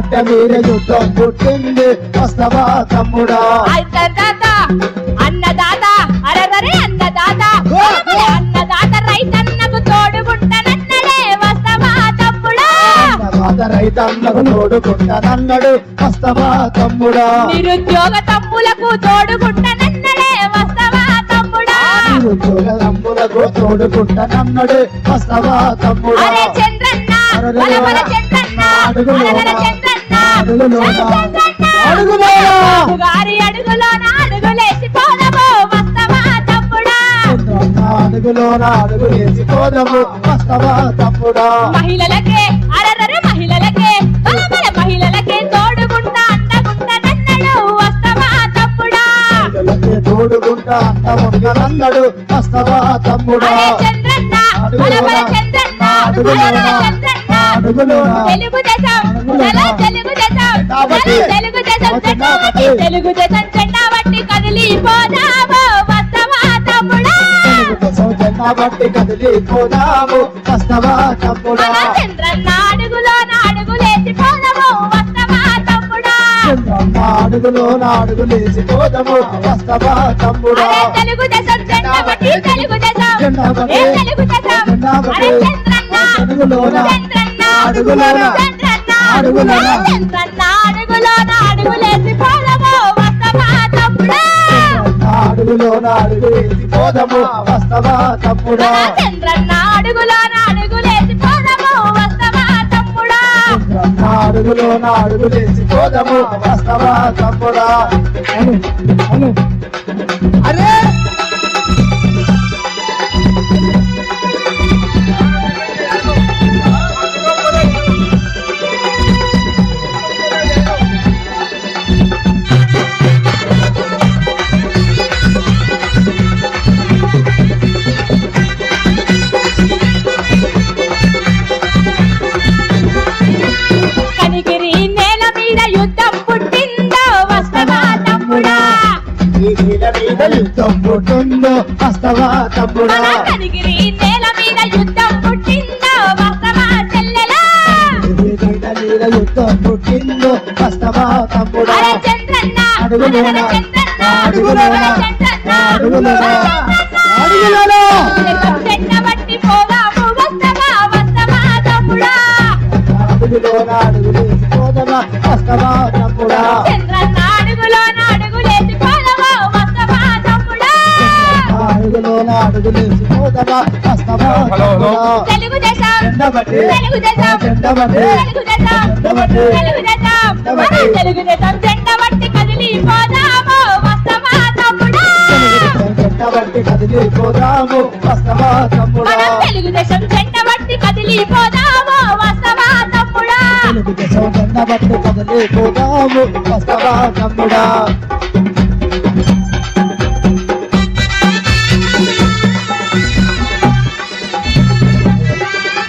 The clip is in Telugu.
గడ్డ మీద యుద్ధం పుట్టింది వస్తవా తమ్ముడా అన్నదాత అరవరే అన్నదాత అన్నదాత రైతన్నకు తోడుకుంటానన్నడే వస్తవా తమ్ముడా రైతన్నకు తోడుకుంటానన్నాడు వస్తవా తమ్ముడా నిరుద్యోగ తమ్ములకు తోడుకుంటానన్నడే వస్తవా తమ్ముడా నిరుద్యోగ తమ్ములకు తోడుకుంటానన్నాడు వస్తవా తమ్ముడా చంద్రన్న చంద్రన్న గారి అడుగులోన అడుగులేసి పోదము వస్తవా తమ్ముడా అడుగులోన అడుగులేసిపోదము వస్తవా తమ్ముడా మహిళలకే అరరరే మహిళలకే మహిళలకే తోడుగుంటా అండగుంటానన్నాడు వస్తవా తమ్ముడా తోడుగుంటా అండగుంటానన్నాడు వస్తవా తమ్ముడా చంద్రన్న చంద్రన్న తెలుగుదేశం జెండా బట్టి కదిలిపోదాము వస్తవా తమ్ముడా జెండా బట్టి కదిలిపోదాము వస్తవా తమ్ముడా చంద్రన్న అడుగులోన అడుగులేసిపోదాము వస్తవా తమ్ముడా అడుగులోన అడుగులేసిపోదాము వస్తవా తమ్ముడా తెలుగుదేశం జెండా బట్టి తెలుగుదేశం జెండా బట్టి అడుగులోన అడుగులోన అడుగులోన అడుగులేసిపోదాము వస్తవా తమ్ముడా అడుగులోన అడుగులేసిపోదాము వస్తవా తమ్ముడా చంద్రన్న అడుగులోన అడుగులేసిపోదాము వస్తవా తమ్ముడా అడుగులోన అడుగులేసిపోదాము వస్తవా తమ్ముడా అరే కనిగిరి నేల మీద యుద్ధం పుట్టిందో వస్తవా తమ్ముడా యుద్ధం పుట్టిందో వస్తవా తమ్ముడా కనిగిరి నేల మీద యుద్ధం పుట్టిందో వస్తవా చెల్లెలా యుద్ధం పుట్టిందో వస్తవా తమ్ముడా చంద్రన్న అడుగులోన అడుగులోన అడుగులోన అడుగులోన చెన్న బట్టి పోదాము వస్తవా వస్తవా తమ్ముడా అడుగులోన అడుగులేసిపోదామా వస్తవా తమ్ముడా చంద్రన్న అడుగులోన అడుగులేసిపోదాము వస్తవా తమ్ముడా అడుగులోన అడుగులేసిపోదామా వస్తవా తమ్ముడా తెలుగుదేశం జెండా బట్టి తెలుగుదేశం జెండా బట్టి తెలుగుదేశం జెండా బట్టి తెలుగుదేశం జెండా బట్టి కదిలిపోదాము వస్తవా తమ్ముడా జెండా బట్టి కదిలిపోదాము వస్తవా తమ్ముడా తెలుగుదేశం జెండా బట్టి కదిలిపోదాము వస్తవా తమ్ముడా తెలుగుదేశం జెండా బట్టి కదిలిపోదాము వస్తవా తమ్ముడా